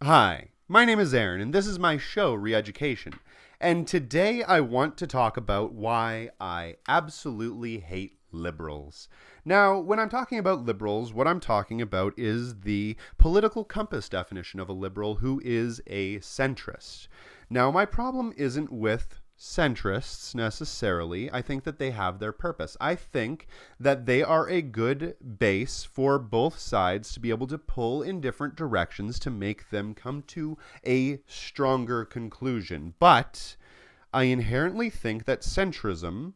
Hi, my name is Aaron, and this is my show, Reeducation. And today I want to talk about why I absolutely hate liberals. Now, when I'm talking about liberals, what I'm talking about is the political compass definition of a liberal who is a centrist. Now, my problem isn't with centrists necessarily. I think that they have their purpose. I think that they are a good base for both sides to be able to pull in different directions to make them come to a stronger conclusion. But I inherently think that centrism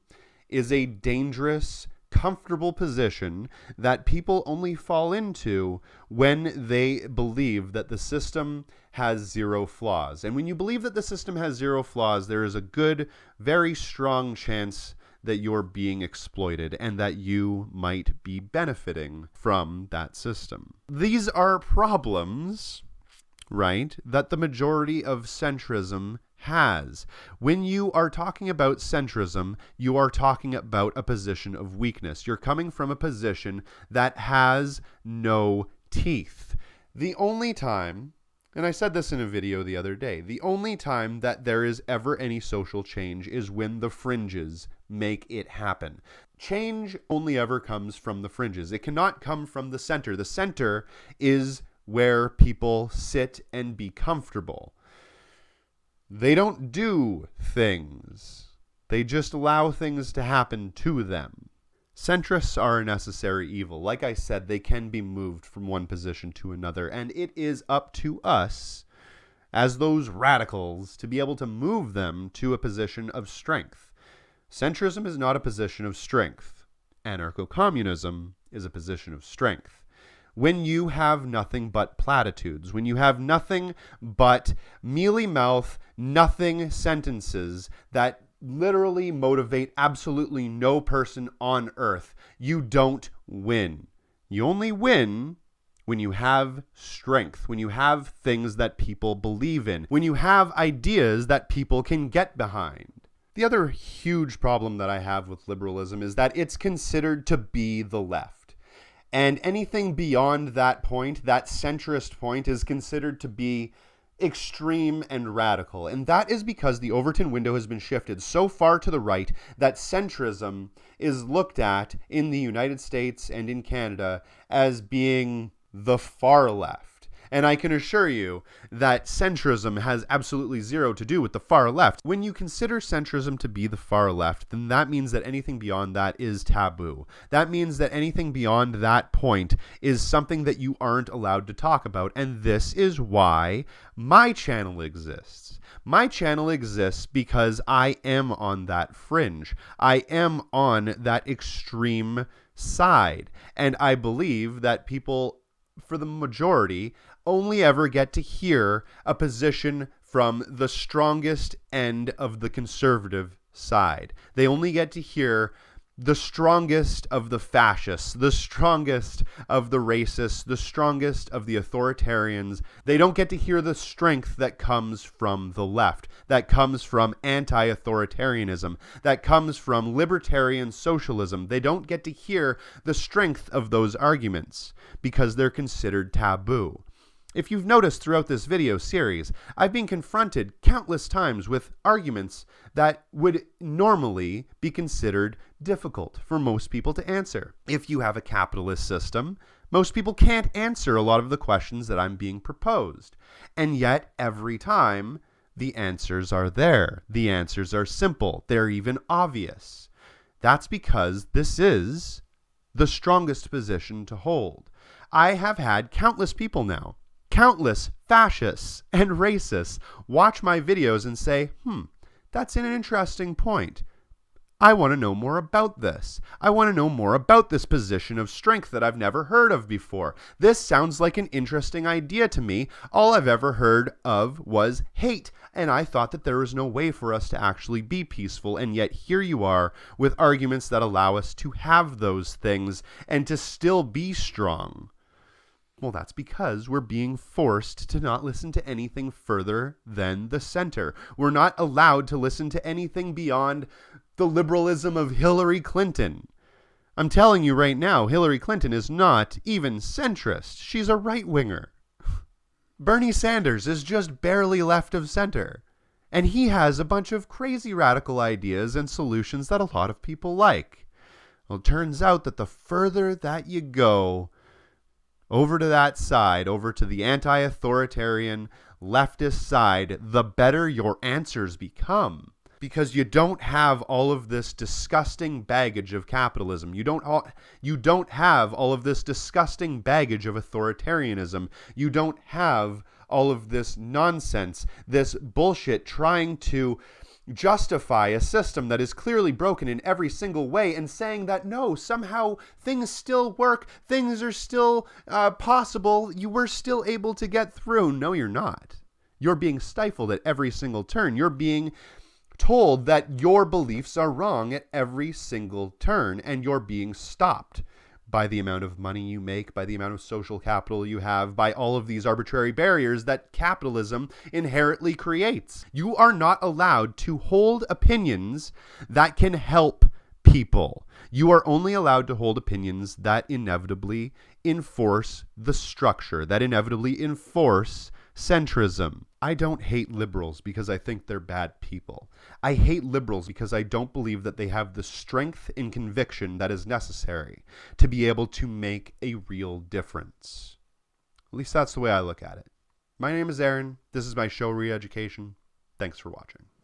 is a dangerous, comfortable position that people only fall into when they believe that the system has zero flaws. And when you believe that the system has zero flaws, there is a good, very strong chance that you're being exploited and that you might be benefiting from that system. These are problems, right, that the majority of centrism has. When you are talking about centrism, you are talking about a position of weakness. You're coming from a position that has no teeth. The only time, and I said this in a video the other day, the only time that there is ever any social change is when the fringes make it happen. Change only ever comes from the fringes. It cannot come from the center. The center is where people sit and be comfortable. They don't do things. They just allow things to happen to them. Centrists are a necessary evil. Like I said, they can be moved from one position to another, and it is up to us, as those radicals, to be able to move them to a position of strength. Centrism is not a position of strength. Anarcho-communism is a position of strength. When you have nothing but platitudes, when you have nothing but mealy-mouth, nothing sentences that literally motivate absolutely no person on earth, you don't win. You only win when you have strength, when you have things that people believe in, when you have ideas that people can get behind. The other huge problem that I have with liberalism is that it's considered to be the left. And anything beyond that point, that centrist point, is considered to be extreme and radical. And that is because the Overton window has been shifted so far to the right that centrism is looked at in the United States and in Canada as being the far left. And I can assure you that centrism has absolutely zero to do with the far left. When you consider centrism to be the far left, then that means that anything beyond that is taboo. That means that anything beyond that point is something that you aren't allowed to talk about. And this is why my channel exists. My channel exists because I am on that fringe. I am on that extreme side. And I believe that people, for the majority, only ever get to hear a position from the strongest end of the conservative side. They only get to hear the strongest of the fascists, the strongest of the racists, the strongest of the authoritarians. They don't get to hear the strength that comes from the left, that comes from anti-authoritarianism, that comes from libertarian socialism. They don't get to hear the strength of those arguments because they're considered taboo. If you've noticed throughout this video series, I've been confronted countless times with arguments that would normally be considered difficult for most people to answer. If you have a capitalist system, most people can't answer a lot of the questions that I'm being proposed. And yet, every time, the answers are there. The answers are simple. They're even obvious. That's because this is the strongest position to hold. I have had countless people now, countless fascists and racists, watch my videos and say, that's an interesting point. I want to know more about this. I want to know more about this position of strength that I've never heard of before. This sounds like an interesting idea to me. All I've ever heard of was hate, and I thought that there was no way for us to actually be peaceful, and yet here you are with arguments that allow us to have those things and to still be strong. Well, that's because we're being forced to not listen to anything further than the center. We're not allowed to listen to anything beyond the liberalism of Hillary Clinton. I'm telling you right now, Hillary Clinton is not even centrist. She's a right-winger. Bernie Sanders is just barely left of center. And he has a bunch of crazy radical ideas and solutions that a lot of people like. Well, it turns out that the further that you go over to that side, over to the anti-authoritarian leftist side, the better your answers become. Because you don't have all of this disgusting baggage of capitalism. You don't have all of this disgusting baggage of authoritarianism. You don't have all of this nonsense, this bullshit trying to justify a system that is clearly broken in every single way and saying that no, somehow things still work, things are still possible, you were still able to get through. No, you're not. You're being stifled at every single turn. You're being told that your beliefs are wrong at every single turn, and you're being stopped by the amount of money you make, by the amount of social capital you have, by all of these arbitrary barriers that capitalism inherently creates. You are not allowed to hold opinions that can help people. You are only allowed to hold opinions that inevitably enforce the structure, that inevitably enforce centrism. I don't hate liberals because I think they're bad people. I hate liberals because I don't believe that they have the strength and conviction that is necessary to be able to make a real difference. At least that's the way I look at it. My name is Aaron. This is my show, Re-Education. Thanks for watching.